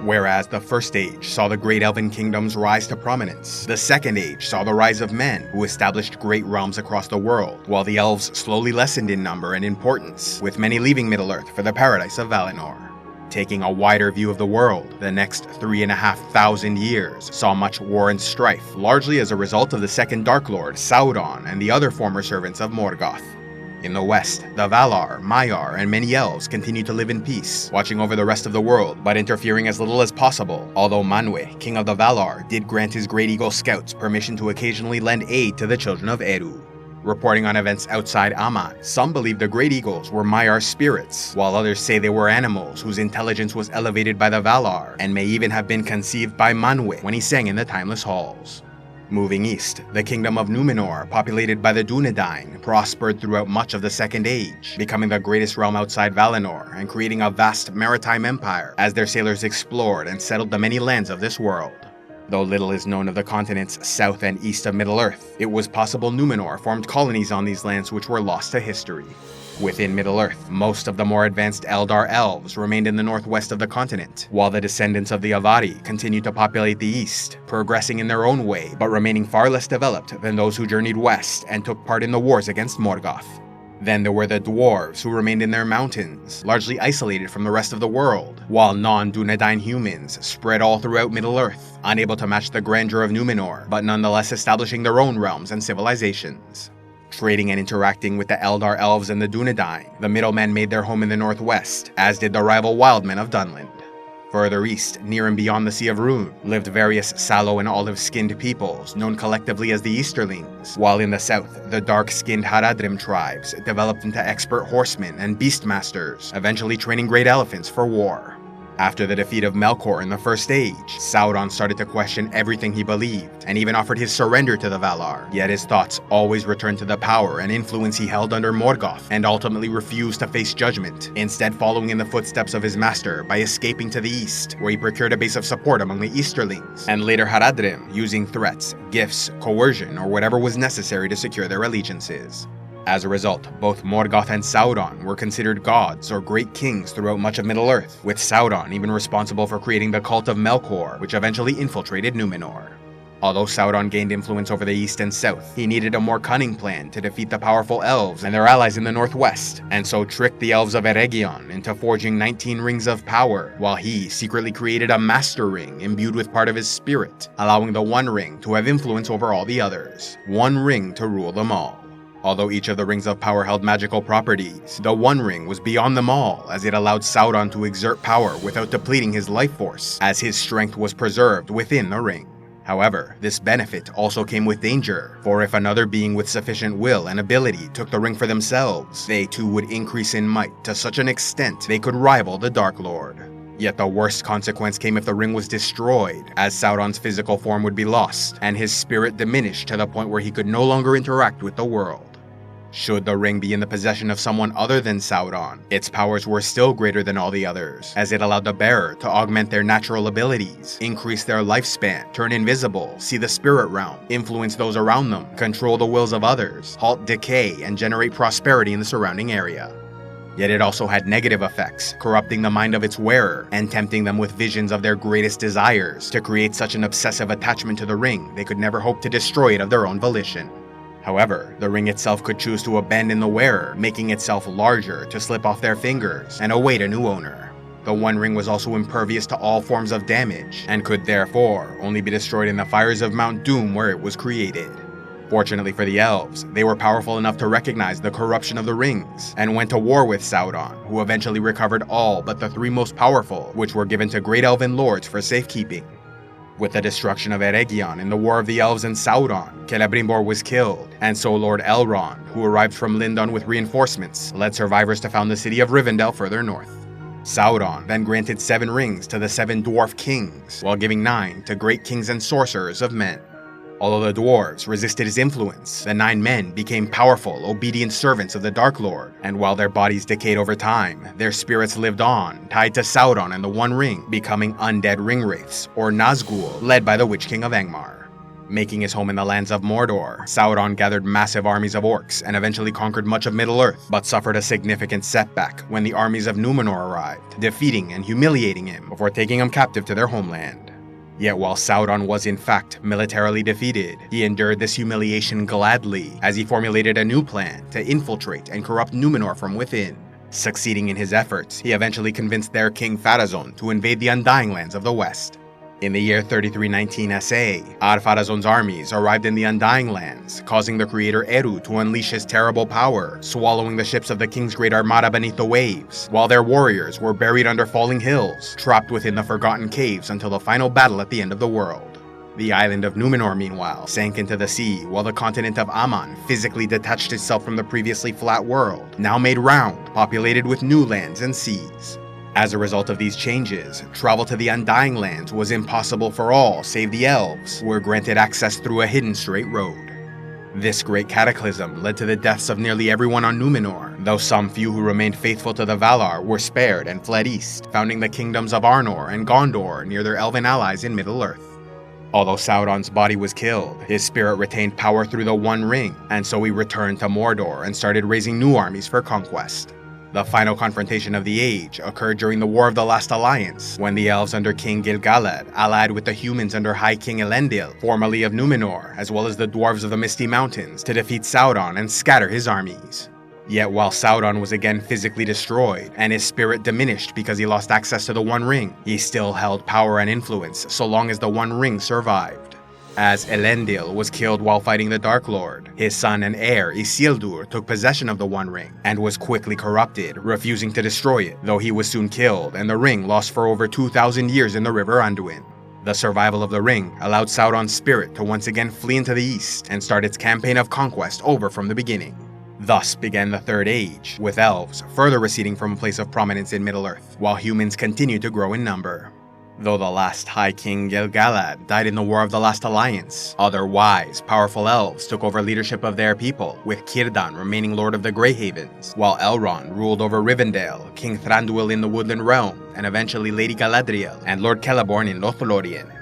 Whereas the First Age saw the great elven kingdoms rise to prominence, the Second Age saw the rise of men who established great realms across the world, while the elves slowly lessened in number and importance, with many leaving Middle-earth for the paradise of Valinor. Taking a wider view of the world, the next 3,500 years saw much war and strife, largely as a result of the Second Dark Lord, Sauron, and the other former servants of Morgoth. In the west, the Valar, Maiar, and many elves continued to live in peace, watching over the rest of the world, but interfering as little as possible, although Manwë, king of the Valar, did grant his Great Eagle scouts permission to occasionally lend aid to the children of Eru. Reporting on events outside Aman, some believe the Great Eagles were Maiar's spirits, while others say they were animals whose intelligence was elevated by the Valar, and may even have been conceived by Manwë when he sang in the Timeless Halls. Moving east, the kingdom of Númenor, populated by the Dúnedain, prospered throughout much of the Second Age, becoming the greatest realm outside Valinor and creating a vast maritime empire as their sailors explored and settled the many lands of this world. Though little is known of the continents south and east of Middle-earth, it was possible Númenor formed colonies on these lands which were lost to history. Within Middle-earth, most of the more advanced Eldar elves remained in the northwest of the continent, while the descendants of the Avari continued to populate the east, progressing in their own way, but remaining far less developed than those who journeyed west and took part in the wars against Morgoth. Then there were the dwarves who remained in their mountains, largely isolated from the rest of the world, while non-Dúnedain humans spread all throughout Middle-earth, unable to match the grandeur of Númenor, but nonetheless establishing their own realms and civilizations. Trading and interacting with the Eldar elves and the Dúnedain, the middlemen made their home in the northwest, as did the rival wildmen of Dunland. Further east, near and beyond the Sea of Rhûn, lived various sallow and olive-skinned peoples, known collectively as the Easterlings, while in the south, the dark-skinned Haradrim tribes developed into expert horsemen and beastmasters, eventually training great elephants for war. After the defeat of Melkor in the First Age, Sauron started to question everything he believed, and even offered his surrender to the Valar, yet his thoughts always returned to the power and influence he held under Morgoth, and ultimately refused to face judgment, instead following in the footsteps of his master by escaping to the east, where he procured a base of support among the Easterlings, and later Haradrim, using threats, gifts, coercion, or whatever was necessary to secure their allegiances. As a result, both Morgoth and Sauron were considered gods or great kings throughout much of Middle-earth, with Sauron even responsible for creating the cult of Melkor, which eventually infiltrated Númenor. Although Sauron gained influence over the east and south, he needed a more cunning plan to defeat the powerful elves and their allies in the northwest, and so tricked the elves of Eregion into forging 19 rings of power, while he secretly created a master ring imbued with part of his spirit, allowing the One Ring to have influence over all the others, one ring to rule them all. Although each of the Rings of Power held magical properties, the One Ring was beyond them all, as it allowed Sauron to exert power without depleting his life force, as his strength was preserved within the ring. However, this benefit also came with danger, for if another being with sufficient will and ability took the ring for themselves, they too would increase in might to such an extent they could rival the Dark Lord. Yet the worst consequence came if the ring was destroyed, as Sauron's physical form would be lost, and his spirit diminished to the point where he could no longer interact with the world. Should the ring be in the possession of someone other than Sauron, its powers were still greater than all the others, as it allowed the bearer to augment their natural abilities, increase their lifespan, turn invisible, see the spirit realm, influence those around them, control the wills of others, halt decay, and generate prosperity in the surrounding area. Yet it also had negative effects, corrupting the mind of its wearer, and tempting them with visions of their greatest desires, to create such an obsessive attachment to the ring they could never hope to destroy it of their own volition. However, the ring itself could choose to abandon the wearer, making itself larger to slip off their fingers and await a new owner. The One Ring was also impervious to all forms of damage, and could therefore only be destroyed in the fires of Mount Doom where it was created. Fortunately for the elves, they were powerful enough to recognize the corruption of the rings, and went to war with Sauron, who eventually recovered all but the 3 most powerful, which were given to great elven lords for safekeeping. With the destruction of Eregion in the War of the Elves and Sauron, Celebrimbor was killed, and so Lord Elrond, who arrived from Lindon with reinforcements, led survivors to found the city of Rivendell further north. Sauron then granted 7 rings to the 7 dwarf kings, while giving 9 to great kings and sorcerers of men. Although the dwarves resisted his influence, the 9 men became powerful, obedient servants of the Dark Lord, and while their bodies decayed over time, their spirits lived on, tied to Sauron and the One Ring, becoming undead ring wraiths, or Nazgûl, led by the Witch King of Angmar. Making his home in the lands of Mordor, Sauron gathered massive armies of orcs and eventually conquered much of Middle-earth, but suffered a significant setback when the armies of Numenor arrived, defeating and humiliating him before taking him captive to their homeland. Yet while Sauron was in fact militarily defeated, he endured this humiliation gladly as he formulated a new plan to infiltrate and corrupt Numenor from within. Succeeding in his efforts, he eventually convinced their king Pharazôn to invade the Undying Lands of the West. In the year 3319 SA, Ar-Pharazôn's armies arrived in the Undying Lands, causing the creator Eru to unleash his terrible power, swallowing the ships of the king's great armada beneath the waves, while their warriors were buried under falling hills, trapped within the Forgotten Caves until the final battle at the end of the world. The island of Numenor, meanwhile, sank into the sea, while the continent of Aman physically detached itself from the previously flat world, now made round, populated with new lands and seas. As a result of these changes, travel to the Undying Lands was impossible for all save the elves, who were granted access through a hidden straight road. This great cataclysm led to the deaths of nearly everyone on Numenor, though some few who remained faithful to the Valar were spared and fled east, founding the kingdoms of Arnor and Gondor near their elven allies in Middle-earth. Although Sauron's body was killed, his spirit retained power through the One Ring, and so he returned to Mordor and started raising new armies for conquest. The final confrontation of the age occurred during the War of the Last Alliance, when the elves under King Gil-galad allied with the humans under High King Elendil, formerly of Numenor, as well as the dwarves of the Misty Mountains, to defeat Sauron and scatter his armies. Yet while Sauron was again physically destroyed, and his spirit diminished because he lost access to the One Ring, he still held power and influence so long as the One Ring survived. As Elendil was killed while fighting the Dark Lord, his son and heir Isildur took possession of the One Ring and was quickly corrupted, refusing to destroy it, though he was soon killed and the ring lost for over 2,000 years in the River Anduin. The survival of the ring allowed Sauron's spirit to once again flee into the east and start its campaign of conquest over from the beginning. Thus began the Third Age, with elves further receding from a place of prominence in Middle-earth, while humans continued to grow in number. Though the last High King Gil-galad died in the War of the Last Alliance, other wise, powerful elves took over leadership of their people, with Círdan remaining Lord of the Grey Havens, while Elrond ruled over Rivendell, King Thranduil in the Woodland Realm, and eventually Lady Galadriel and Lord Celeborn in Lothlorien.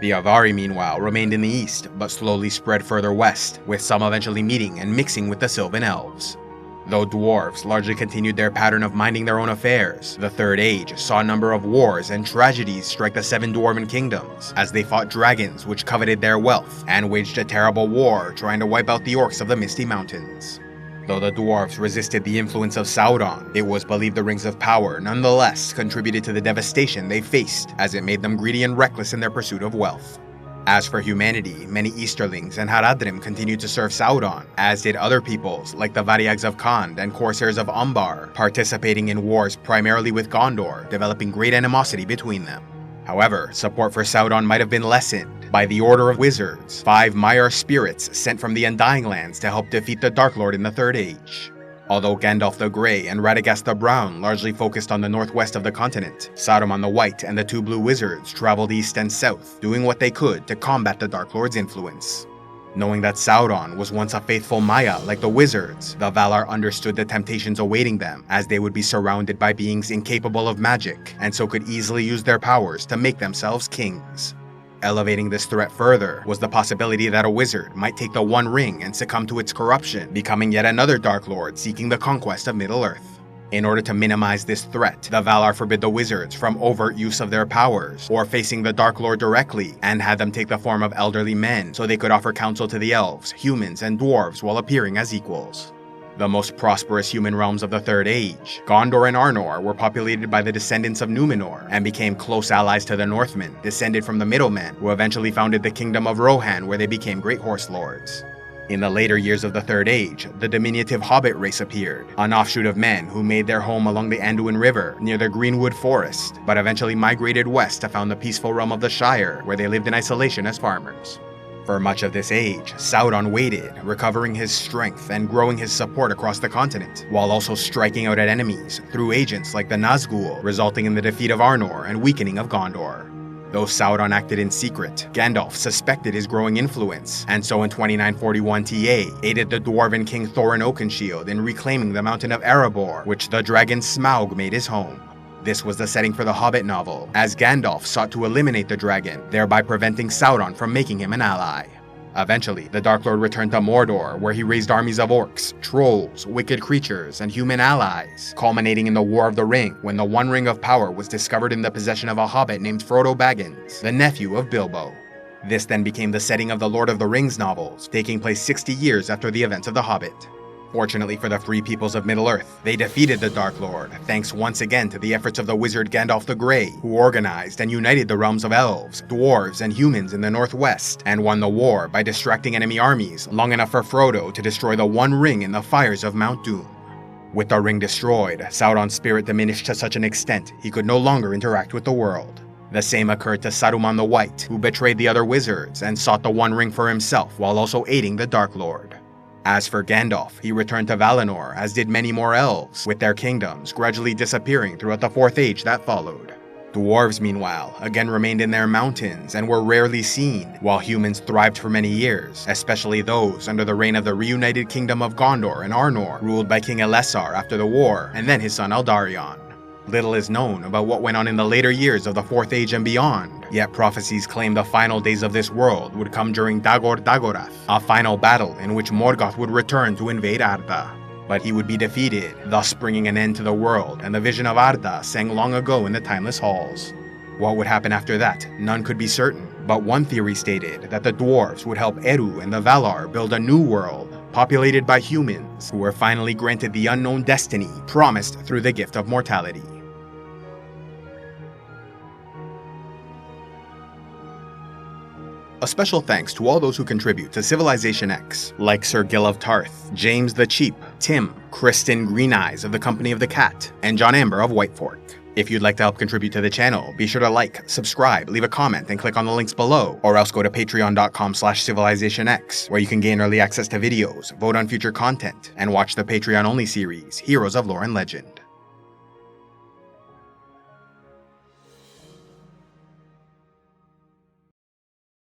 The Avari, meanwhile, remained in the east, but slowly spread further west, with some eventually meeting and mixing with the Sylvan Elves. Though dwarves largely continued their pattern of minding their own affairs, the Third Age saw a number of wars and tragedies strike the Seven Dwarven Kingdoms, as they fought dragons which coveted their wealth, and waged a terrible war trying to wipe out the orcs of the Misty Mountains. Though the dwarves resisted the influence of Sauron, it was believed the Rings of Power nonetheless contributed to the devastation they faced, as it made them greedy and reckless in their pursuit of wealth. As for humanity, many Easterlings and Haradrim continued to serve Sauron, as did other peoples like the Variags of Khand and Corsairs of Umbar, participating in wars primarily with Gondor, developing great animosity between them. However, support for Sauron might have been lessened by the Order of Wizards, 5 Maiar spirits sent from the Undying Lands to help defeat the Dark Lord in the Third Age. Although Gandalf the Grey and Radagast the Brown largely focused on the northwest of the continent, Saruman the White and the 2 Blue Wizards traveled east and south, doing what they could to combat the Dark Lord's influence. Knowing that Sauron was once a faithful Maia like the wizards, the Valar understood the temptations awaiting them, as they would be surrounded by beings incapable of magic, and so could easily use their powers to make themselves kings. Elevating this threat further was the possibility that a wizard might take the One Ring and succumb to its corruption, becoming yet another Dark Lord seeking the conquest of Middle-earth. In order to minimize this threat, the Valar forbid the wizards from overt use of their powers, or facing the Dark Lord directly, and had them take the form of elderly men so they could offer counsel to the elves, humans, and dwarves while appearing as equals. The most prosperous human realms of the Third Age, Gondor and Arnor, were populated by the descendants of Numenor, and became close allies to the Northmen, descended from the Middlemen, who eventually founded the Kingdom of Rohan, where they became great horse lords. In the later years of the Third Age, the diminutive Hobbit race appeared, an offshoot of men who made their home along the Anduin River near the Greenwood Forest, but eventually migrated west to found the peaceful realm of the Shire, where they lived in isolation as farmers. For much of this age, Sauron waited, recovering his strength and growing his support across the continent, while also striking out at enemies through agents like the Nazgul, resulting in the defeat of Arnor and weakening of Gondor. Though Sauron acted in secret, Gandalf suspected his growing influence, and so in 2941 TA, aided the Dwarven King Thorin Oakenshield in reclaiming the Mountain of Erebor, which the dragon Smaug made his home. This was the setting for the Hobbit novel, as Gandalf sought to eliminate the dragon, thereby preventing Sauron from making him an ally. Eventually, the Dark Lord returned to Mordor, where he raised armies of orcs, trolls, wicked creatures, and human allies, culminating in the War of the Ring, when the One Ring of Power was discovered in the possession of a hobbit named Frodo Baggins, the nephew of Bilbo. This then became the setting of the Lord of the Rings novels, taking place 60 years after the events of The Hobbit. Fortunately for the free peoples of Middle-earth, they defeated the Dark Lord, thanks once again to the efforts of the wizard Gandalf the Grey, who organized and united the realms of elves, dwarves, and humans in the northwest, and won the war by distracting enemy armies long enough for Frodo to destroy the One Ring in the fires of Mount Doom. With the ring destroyed, Sauron's spirit diminished to such an extent he could no longer interact with the world. The same occurred to Saruman the White, who betrayed the other wizards and sought the One Ring for himself while also aiding the Dark Lord. As for Gandalf, he returned to Valinor, as did many more elves, with their kingdoms gradually disappearing throughout the Fourth Age that followed. Dwarves, meanwhile, again remained in their mountains and were rarely seen, while humans thrived for many years, especially those under the reign of the reunited kingdom of Gondor and Arnor, ruled by King Elessar after the war, and then his son Eldarion. Little is known about what went on in the later years of the Fourth Age and beyond, yet prophecies claim the final days of this world would come during Dagor Dagorath, a final battle in which Morgoth would return to invade Arda. But he would be defeated, thus bringing an end to the world, and the vision of Arda sang long ago in the timeless halls. What would happen after that, none could be certain, but one theory stated that the dwarves would help Eru and the Valar build a new world, populated by humans, who were finally granted the unknown destiny promised through the gift of mortality. A special thanks to all those who contribute to CivilizationEx, like Sir Gil of Tarth, James the Cheap, Tim, Kristen Greeneyes of the Company of the Cat, and John Amber of Whitefork. If you'd like to help contribute to the channel, be sure to like, subscribe, leave a comment, and click on the links below, or else go to patreon.com/CivilizationEx, where you can gain early access to videos, vote on future content, and watch the Patreon-only series, Heroes of Lore and Legend.